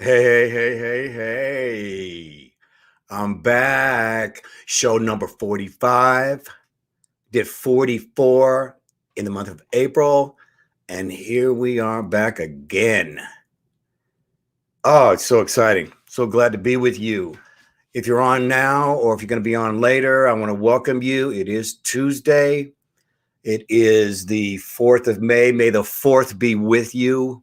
Hey. I'm back. Show number 45. Did 44 in the month of April. And here we are back again. Oh, it's so exciting. So glad to be with you. If you're on now or if you're going to be on later, I want to welcome you. It is Tuesday. It is the 4th of May. May the 4th be with you.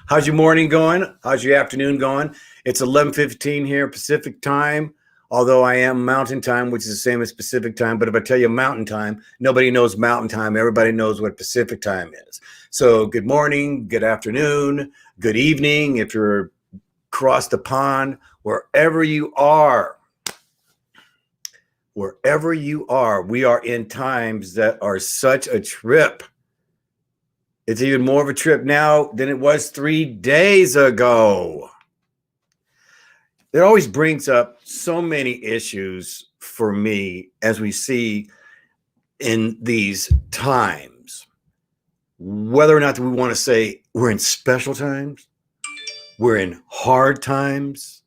How's your morning going? How's your afternoon going? It's 11:15 here Pacific time, although I am Mountain time, which is the same as Pacific time. But if I tell you Mountain time, nobody knows Mountain time. Everybody knows what Pacific time is. So good morning, good afternoon, good evening if you're across the pond, wherever you are. Wherever you are, we are in times that are such a trip. It's even more of a trip now than it was 3 days ago. It always brings up so many issues for me as we see in these times. Whether or not we want to say we're in special times, we're in hard times,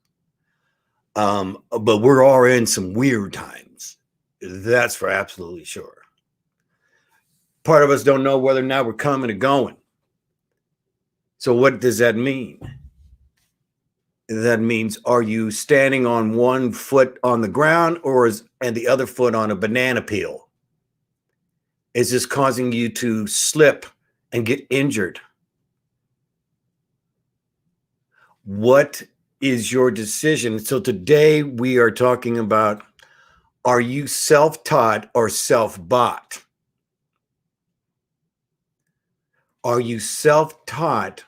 but we're all in some weird times. That's for absolutely sure. Part of us don't know whether or not we're coming or going. So what does that mean? That means, are you standing on one foot on the ground and the other foot on a banana peel? Is this causing you to slip and get injured? What is your decision? So today we are talking about, are you self-taught or self-bought? Are you self-taught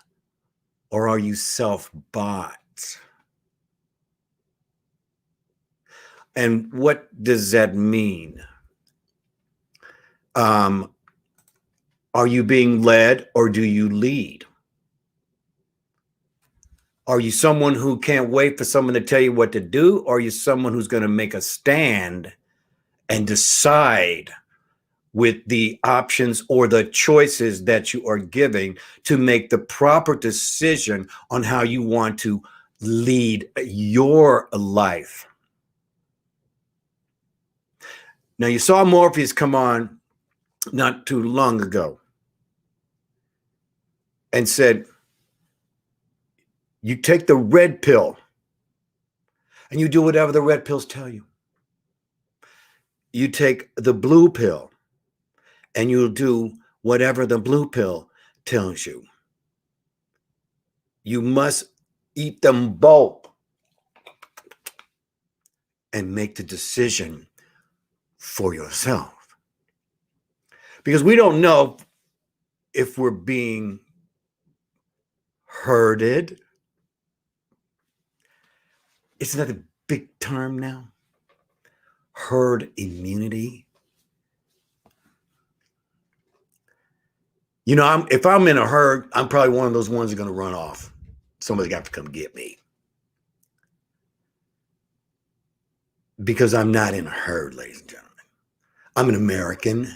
or are you self-bought? And what does that mean? Are you being led or do you lead? Are you someone who can't wait for someone to tell you what to do? Or are you someone who's going to make a stand and decide with the options or the choices that you are giving to make the proper decision on how you want to lead your life? Now, you saw Morpheus come on not too long ago and said, you take the red pill and you do whatever the red pills tell you. You take the blue pill and you'll do whatever the blue pill tells you. You must eat them both and make the decision for yourself. Because we don't know if we're being herded. Isn't that a big term now? Herd immunity. You know, if I'm in a herd, I'm probably one of those ones that are going to run off. Somebody's got to come get me. Because I'm not in a herd, ladies and gentlemen. I'm an American.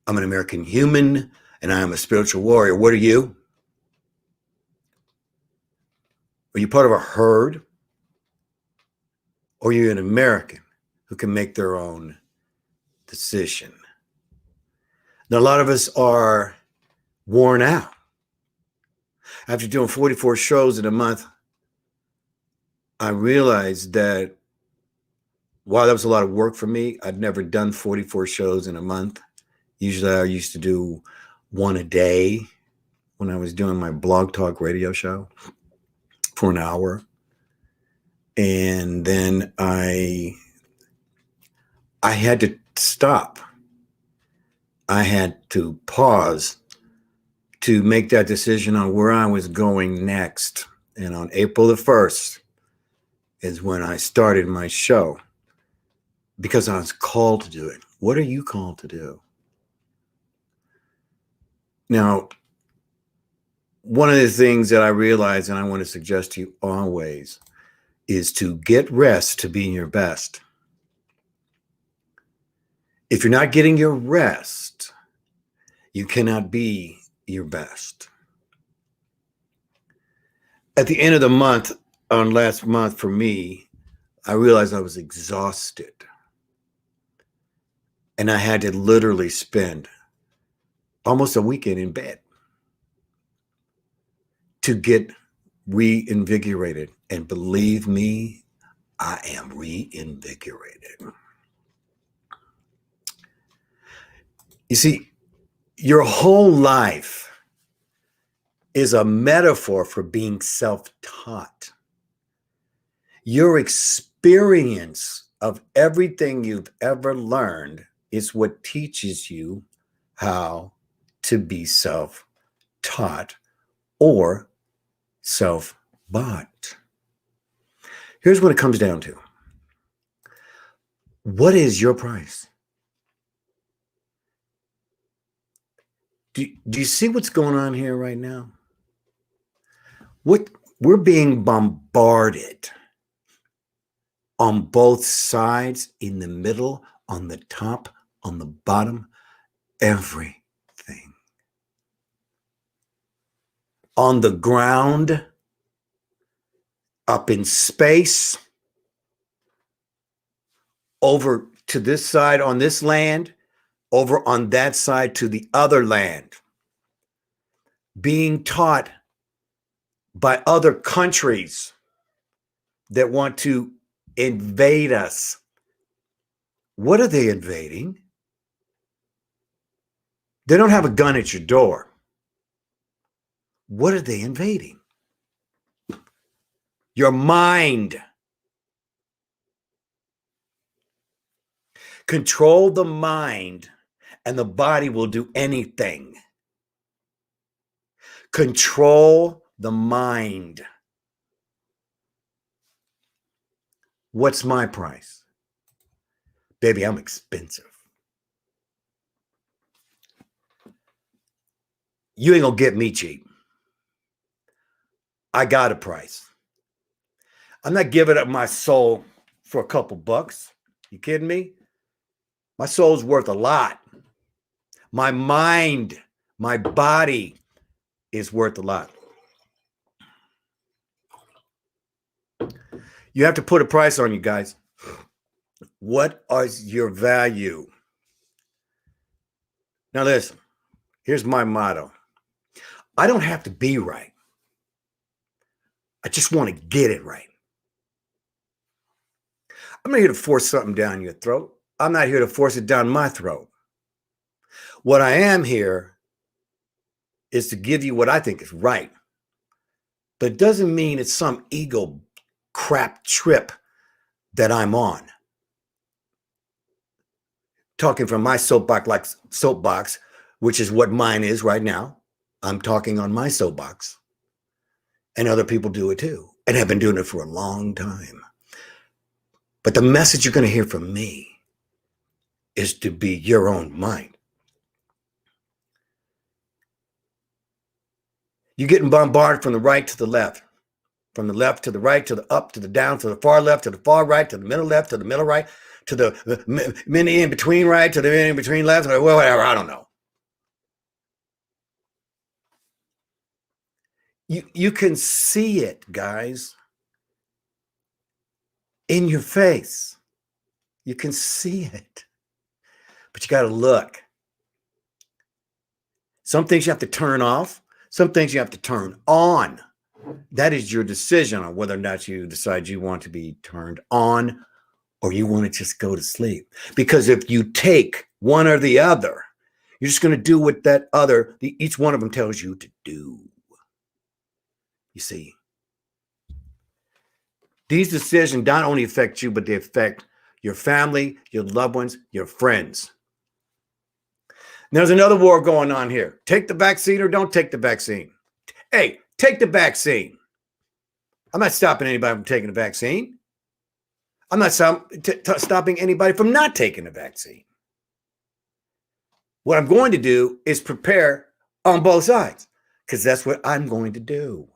I'm an American human, and I am a spiritual warrior. What are you? Are you part of a herd? Or are you an American who can make their own decision? Now, a lot of us are worn out. After doing 44 shows in a month, I realized that while that was a lot of work for me, I'd never done 44 shows in a month. Usually I used to do one a day when I was doing my blog talk radio show for an hour. And then I had to stop. I had to pause to make that decision on where I was going next. And on April the 1st is when I started my show because I was called to do it. What are you called to do? Now, one of the things that I realize and I want to suggest to you always is to get rest to be your best. If you're not getting your rest, you cannot be your best. At the end of the month, on last month for me, I realized I was exhausted. And I had to literally spend almost a weekend in bed to get reinvigorated. And believe me, I am reinvigorated. You see, your whole life is a metaphor for being self-taught. Your experience of everything you've ever learned is what teaches you how to be self-taught or self-bought. Here's what it comes down to. What is your price? Do you see what's going on here right now? We're being bombarded on both sides, in the middle, on the top, on the bottom, everything. On the ground, up in space, over to this side on this land, over on that side to the other land. Being taught by other countries that want to invade us. What are they invading? They don't have a gun at your door. What are they invading? Your mind. Control the mind, and the body will do anything. Control the mind. What's my price? Baby, I'm expensive. You ain't gonna get me cheap. I got a price. I'm not giving up my soul for a couple bucks. You kidding me? My soul's worth a lot. My mind, my body is worth a lot. You have to put a price on you guys. What is your value? Now listen, here's my motto. I don't have to be right. I just want to get it right. I'm not here to force something down your throat. I'm not here to force it down my throat. What I am here is to give you what I think is right. But it doesn't mean it's some ego crap trip that I'm on. Talking from my soapbox, which is what mine is right now. I'm talking on my soapbox. And other people do it too, and have been doing it for a long time. But the message you're going to hear from me is to be your own mind. You're getting bombarded from the right to the left, from the left to the right, to the up, to the down, to the far left, to the far right, to the middle left, to the middle right, to the many in between right, to the in between left, or whatever, I don't know. You can see it, guys, in your face. You can see it. But you got to look. Some things you have to turn off. Some things you have to turn on. That is your decision on whether or not you decide you want to be turned on or you want to just go to sleep. Because if you take one or the other, you're just going to do what that other, each one of them tells you to do. You see, these decisions not only affect you, but they affect your family, your loved ones, your friends. There's another war going on here. Take the vaccine or don't take the vaccine. Hey, take the vaccine. I'm not stopping anybody from taking the vaccine. I'm not stopping anybody from not taking the vaccine. What I'm going to do is prepare on both sides, because that's what I'm going to do,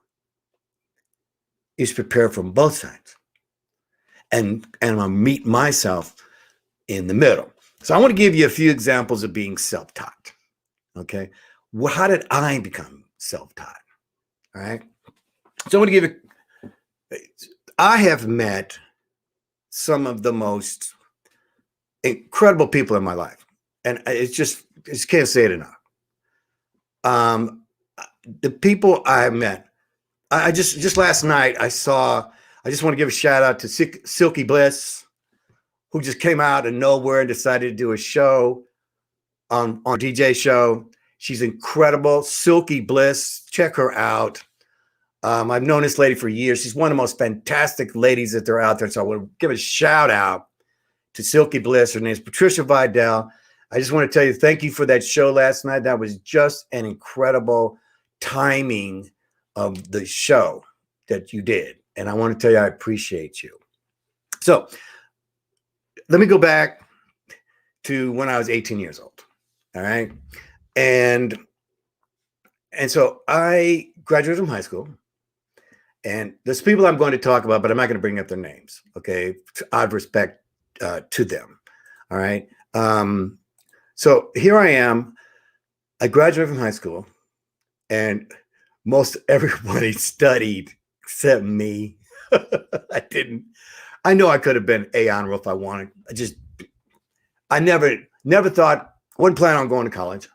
is prepare from both sides. And I'll meet myself in the middle. So I want to give you a few examples of being self-taught. Okay. Well, how did I become self-taught? All right. So I'm going to give you, I have met some of the most incredible people in my life. And I just can't say it enough. The people I have met, I just last night I just want to give a shout out to Silky Bliss, who just came out of nowhere and decided to do a show on DJ show. She's incredible. Silky Bliss, check her out. I've known this lady for years. She's one of the most fantastic ladies that they're out there. So I want to give a shout out to Silky Bliss. Her name is Patricia Vidal. I just want to tell you, thank you for that show last night. That was just an incredible timing of the show that you did. And I want to tell you, I appreciate you. So let me go back to when I was 18 years old. All right. And so I graduated from high school. And there's people I'm going to talk about, but I'm not going to bring up their names. Okay. Out of respect to them. All right. So here I am. I graduated from high school, and most everybody studied except me. I didn't. I know I could have been A honor if I wanted. I never thought, wasn't planning on going to college.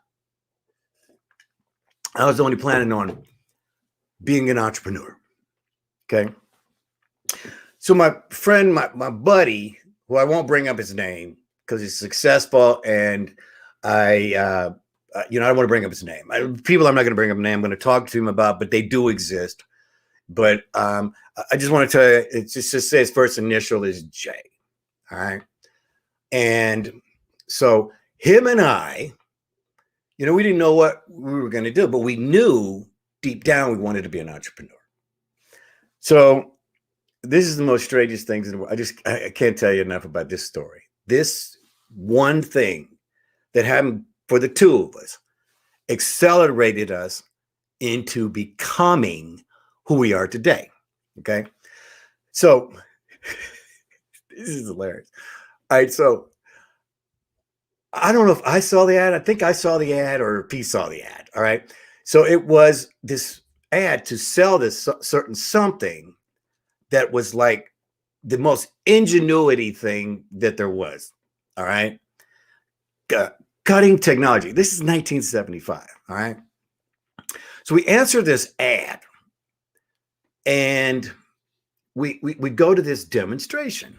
I was only planning on being an entrepreneur. Okay. So my friend, my buddy, who I won't bring up his name because he's successful, and I don't want to bring up his name. People I'm not going to bring up a name. I'm going to talk to him about, but they do exist. But I just want to tell you, it just say his first initial is J. All right. And so him and I, we didn't know what we were going to do, but we knew deep down we wanted to be an entrepreneur. So this is the most strangest things in the world. I can't tell you enough about this story. This one thing that happened for the two of us accelerated us into becoming who we are today. Okay. So this is hilarious. All right. So I don't know if I saw the ad. I think I saw the ad or P saw the ad. All right. So it was this ad to sell this certain something that was like the most ingenuity thing that there was. All right. Cutting technology. This is 1975. All right. So we answer this ad, and we go to this demonstration,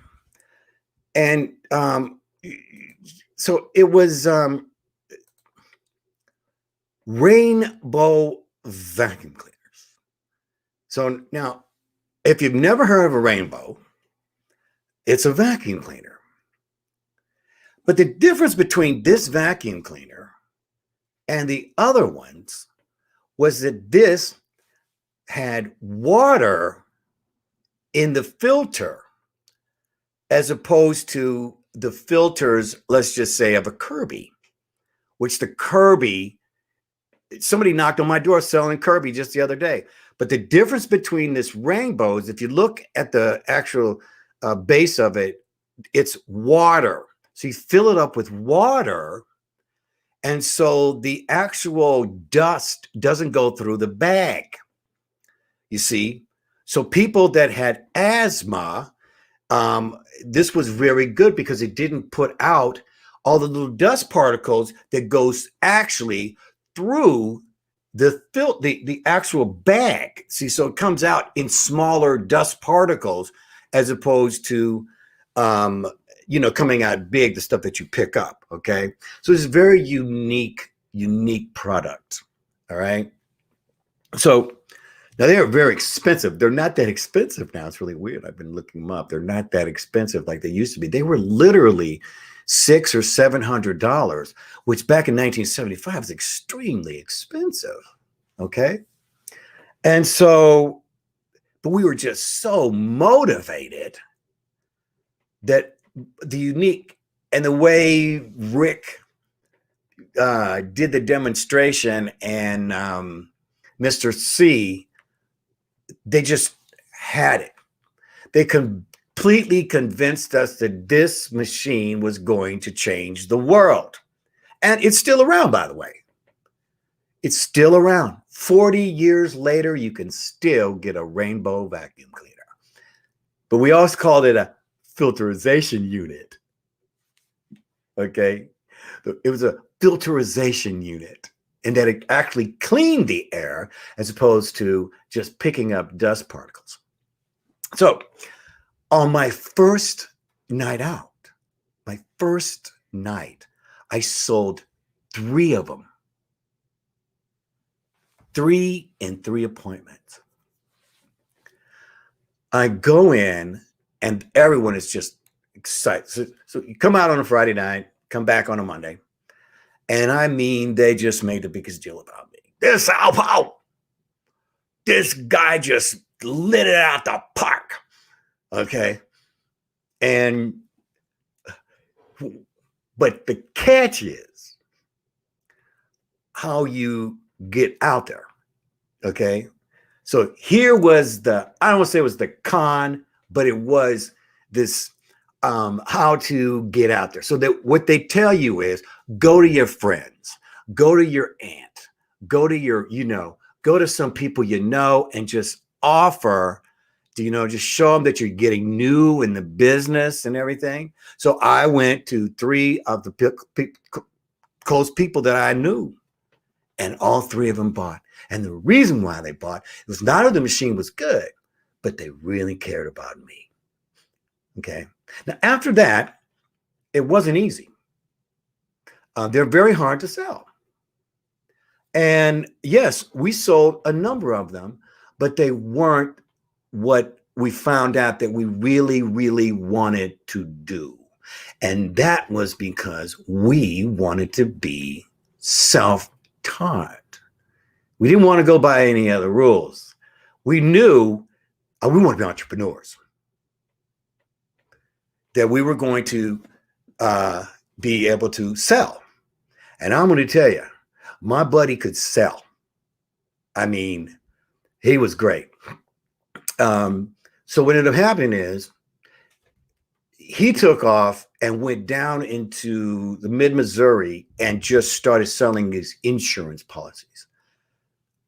and so it was rainbow vacuum cleaners. So now, if you've never heard of a rainbow, it's a vacuum cleaner. But the difference between this vacuum cleaner and the other ones was that this had water in the filter, as opposed to the filters, let's just say, of a Kirby, which the Kirby, somebody knocked on my door selling Kirby just the other day. But the difference between this rainbow is, if you look at the actual base of it, it's water. So you fill it up with water, and so the actual dust doesn't go through the bag. You see? So people that had asthma, this was very good because it didn't put out all the little dust particles that goes actually through the actual bag. See, so it comes out in smaller dust particles as opposed to coming out big, the stuff that you pick up. Okay. So it's a very unique product. All right. So now they are very expensive. They're not that expensive now. It's really weird. I've been looking them up. They're not that expensive like they used to be. They were literally $600 or $700, which back in 1975 is extremely expensive. Okay. And so, but we were just so motivated that the unique and the way Rick did the demonstration and Mr. C, they just had it. They completely convinced us that this machine was going to change the world. And it's still around, by the way. It's still around 40 years later, you can still get a rainbow vacuum cleaner. But we also called it a filterization unit. Okay. It was a filterization unit, and that it actually cleaned the air as opposed to just picking up dust particles. So on my first night out, my first night, I sold 3 of them. 3 in 3 appointments. I go in and everyone is just excited. So you come out on a Friday night, come back on a Monday. And I mean, they just made the biggest deal about me. This ALPOUGH, this guy just lit it out the park. Okay. But the catch is how you get out there. Okay. So here was I don't want to say it was the con, but it was this how to get out there. So that what they tell you is go to your friends, go to your aunt, go to your, go to some people and just offer, just show them that you're getting new in the business and everything. So I went to 3 of the close people that I knew, and all 3 of them bought. And the reason why they bought was not that the machine was good, but they really cared about me. Okay. Now, after that, it wasn't easy. They're very hard to sell. And yes, we sold a number of them, but they weren't what we found out that we really, really wanted to do. And that was because we wanted to be self-taught. We didn't want to go by any other rules. We knew we want to be entrepreneurs, that we were going to be able to sell. And I'm going to tell you, my buddy could sell. I mean, he was great. So what ended up happening is he took off and went down into the mid-Missouri and just started selling his insurance policies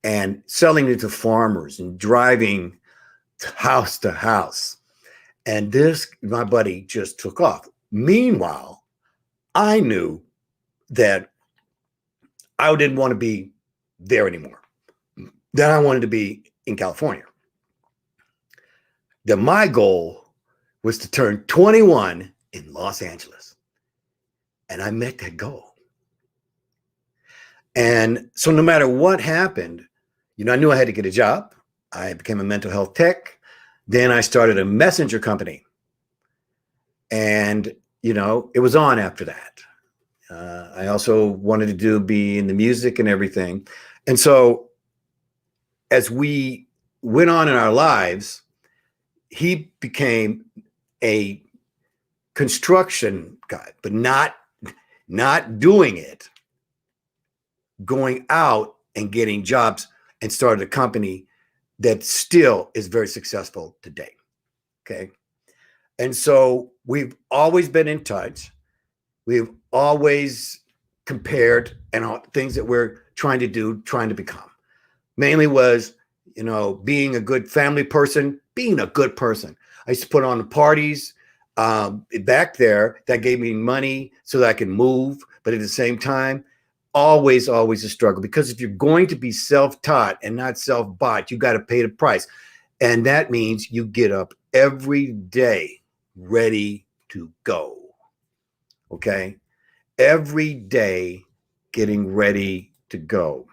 and selling it to farmers and driving house to house. And my buddy just took off. Meanwhile, I knew that I didn't want to be there anymore, that I wanted to be in California, that my goal was to turn 21 in Los Angeles. And I met that goal. And so no matter what happened, I knew I had to get a job. I became a mental health tech. Then I started a messenger company. And, it was on after that. I also wanted to be in the music and everything. And so as we went on in our lives, he became a construction guy, but not doing it, going out and getting jobs, and started a company that still is very successful today. Okay. And so we've always been in touch. We've always compared and all things that we're trying to become. Mainly was, being a good family person, being a good person. I used to put on the parties back there that gave me money so that I can move. But at the same time, always a struggle, because if you're going to be self-taught and not self-bought, you got to pay the price. And that means you get up every day ready to go. Okay. Every day getting ready to go.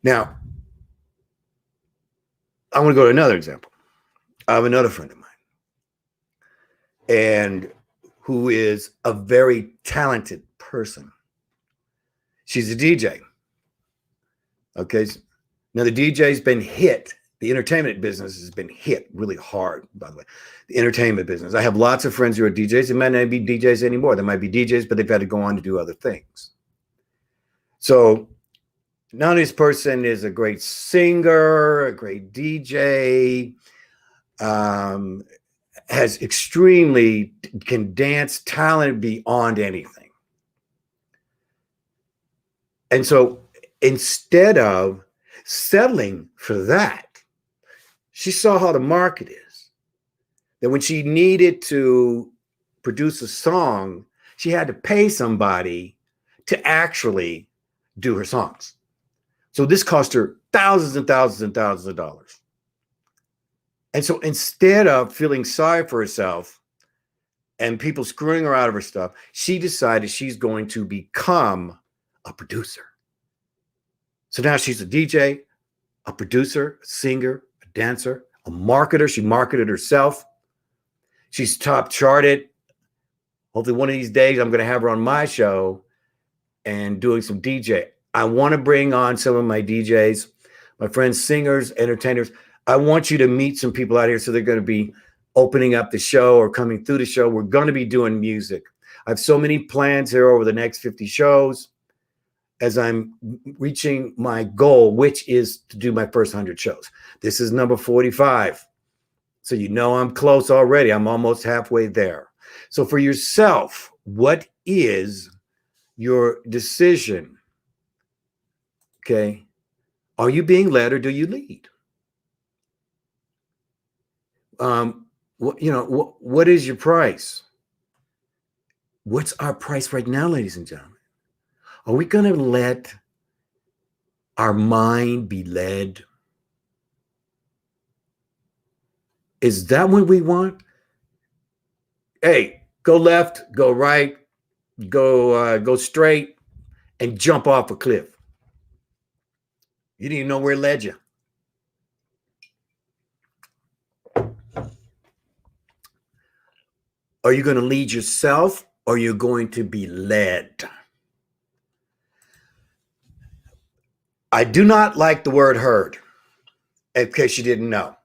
Now, I want to go to another example. I have another friend of mine, and who is a very talented person. She's a DJ. Okay. Now the DJs Been Hit. The entertainment business has been hit really hard, by the way. The entertainment business. I have lots of friends who are DJs. They might not be DJs anymore. They might be DJs, but they've had to go on to do other things. So now this person is a great singer, a great DJ, has can dance, talent beyond anything. And so instead of settling for that, she saw how the market is. That when she needed to produce a song, she had to pay somebody to actually do her songs. So this cost her thousands and thousands and thousands of dollars. And so instead of feeling sorry for herself and people screwing her out of her stuff, she decided she's going to become a producer. So now she's a DJ, a producer, a singer, a dancer, a marketer. She marketed herself. She's top charted. Hopefully one of these days I'm going to have her on my show and doing some DJ. I want to bring on some of my DJs, my friends, singers, entertainers. I want you to meet some people out here. So they're going to be opening up the show or coming through the show. We're going to be doing music. I have so many plans here over the next 50 shows as I'm reaching my goal, which is to do my first 100 shows. This is number 45. So you know I'm close already. I'm almost halfway there. So for yourself, what is your decision? Okay. Are you being led or do you lead? What is your price? What's our price right now, ladies and gentlemen? Are we going to let our mind be led? Is that what we want? Hey, go left, go right, go straight, and jump off a cliff. You didn't even know where it led you. Are you going to lead yourself or are you going to be led? I do not like the word herd, in case you didn't know.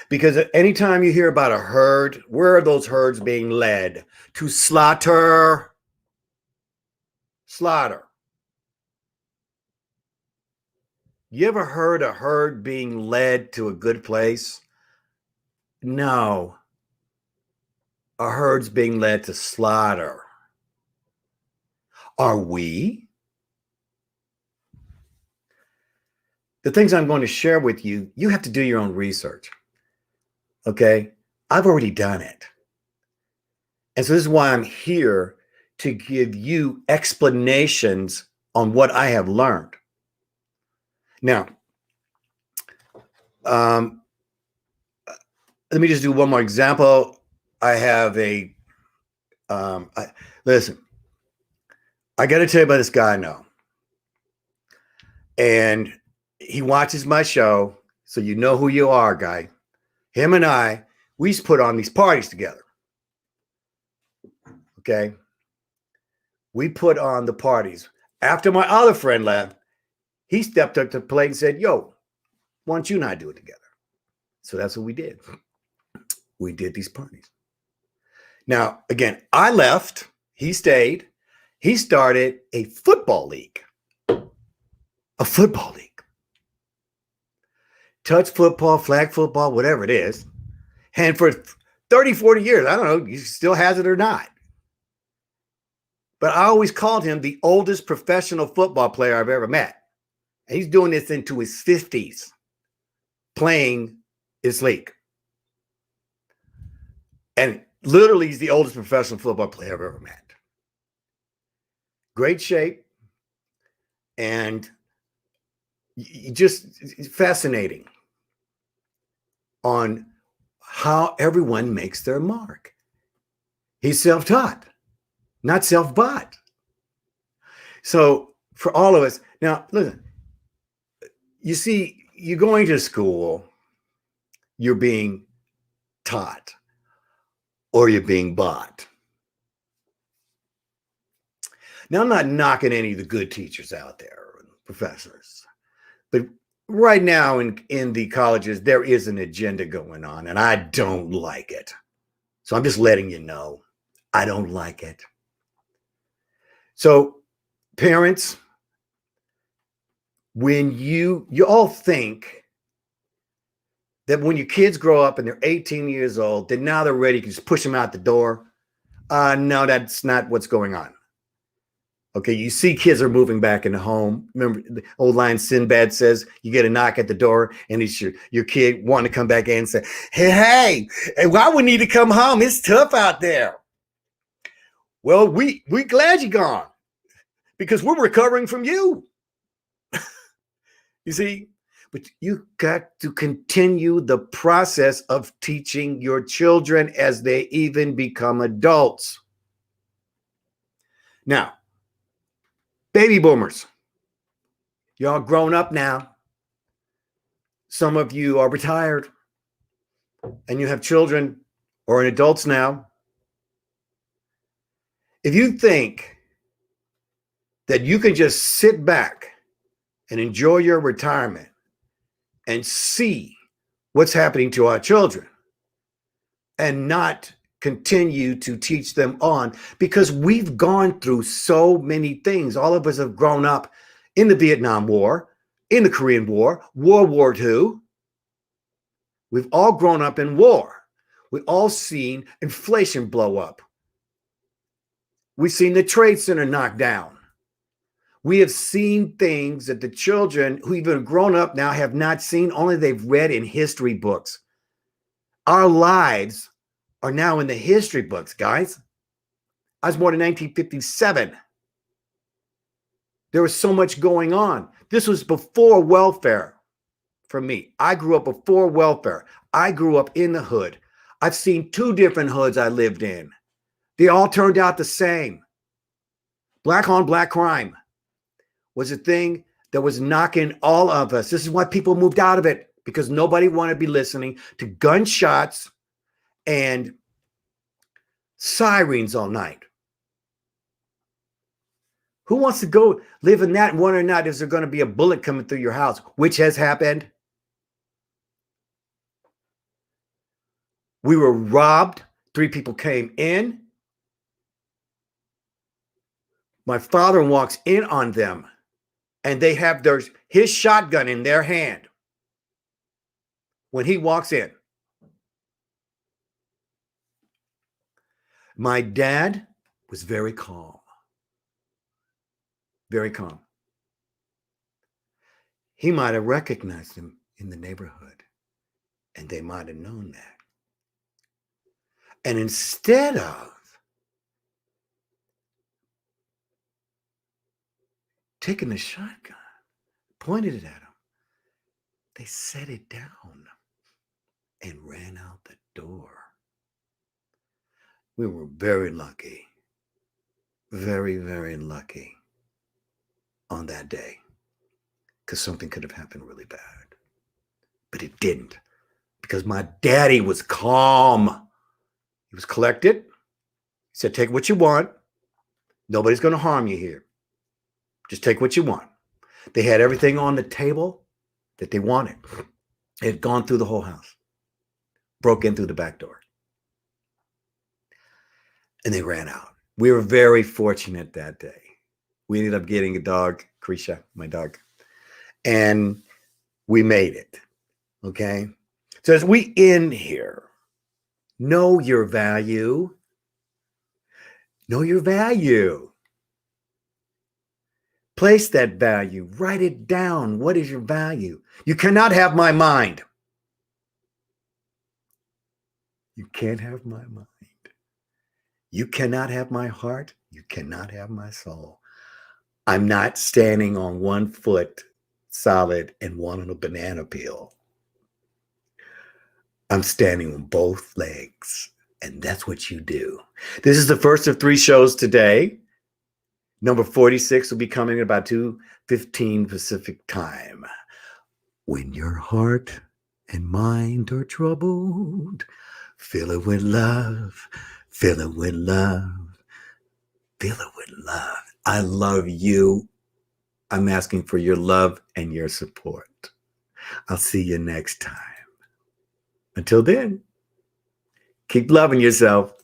Because anytime you hear about a herd, where are those herds being led? To slaughter. Slaughter. You ever heard a herd being led to a good place? No. A herd's being led to slaughter. Are we? The things I'm going to share with you, you have to do your own research. Okay? I've already done it. And so this is why I'm here to give you explanations on what I have learned. Now, let me just do one more example. I have listen, I got to tell you about this guy I know. And he watches my show, so you know who you are, guy. Him and I, we used to put on these parties together. Okay? We put on the parties. After my other friend left, he stepped up to the plate and said, yo, why don't you and I do it together? So that's what we did. We did these parties. Now, again, I left. He stayed. He started a football league. A football league. Touch football, flag football, whatever it is. And for 30, 40 years, I don't know, he still has it or not. But I always called him the oldest professional football player I've ever met. And he's doing this into his 50s, playing this league. And literally, he's the oldest professional football player I've ever met. Great shape. And just fascinating on how everyone makes their mark. He's self-taught, not self-bought. So for all of us, now listen, you see, you're going to school, you're being taught, or you're being bought. Now, I'm not knocking any of the good teachers out there, professors, but right now in the colleges, there is an agenda going on, and I don't like it. So I'm just letting you know, I don't like it. So parents, when you all think that when your kids grow up and they're 18 years old, then now they're ready to just push them out the door. No, that's not what's going on. Okay, you see kids are moving back in the home. Remember the old line Sinbad says, you get a knock at the door and it's your kid wanting to come back in and say, hey, why we need to come home? It's tough out there. Well, we glad you're gone because we're recovering from you. You see, but you got to continue the process of teaching your children as they even become adults. Now, baby boomers, y'all grown up now. Some of you are retired and you have children or adults now. If you think that you can just sit back and enjoy your retirement and see what's happening to our children and not continue to teach them on, because we've gone through so many things. All of us have grown up in the Vietnam War, in the Korean War, World War II. We've all grown up in war. We've all seen inflation blow up. We've seen the Trade Center knocked down. We have seen things that the children who even grown up now have not seen, only they've read in history books. Our lives are now in the history books, guys. I was born in 1957. There was so much going on. This was before welfare for me. I grew up before welfare. I grew up in the hood. I've seen 2 different hoods I lived in. They all turned out the same. Black on black crime was a thing that was knocking all of us. This is why people moved out of it, because nobody wanted to be listening to gunshots and sirens all night. Who wants to go live in that and wonder or not is there going to be a bullet coming through your house, which has happened? We were robbed. 3 people came in. My father walks in on them and they have his shotgun in their hand when he walks in. My dad was very calm. Very calm. He might have recognized him in the neighborhood, and they might have known that. And instead of taking the shotgun, pointed it at him, they set it down and ran out the door. We were very lucky, very, very lucky on that day, because something could have happened really bad. But it didn't, because my daddy was calm. He was collected. He said, take what you want. Nobody's going to harm you here. Just take what you want. They had everything on the table that they wanted. It had gone through the whole house, broke in through the back door, and they ran out. We were very fortunate that day. We ended up getting a dog, Krisha, my dog, and we made it. Okay. So as we end here, know your value. Know your value. Place that value. Write it down. What is your value? You cannot have my mind. You can't have my mind. You cannot have my heart. You cannot have my soul. I'm not standing on one foot solid and one on a banana peel. I'm standing on both legs, and that's what you do. This is the first of 3 shows today. Number 46 will be coming at about 2:15 Pacific time. When your heart and mind are troubled, fill it with love, fill it with love, fill it with love. I love you. I'm asking for your love and your support. I'll see you next time. Until then, keep loving yourself.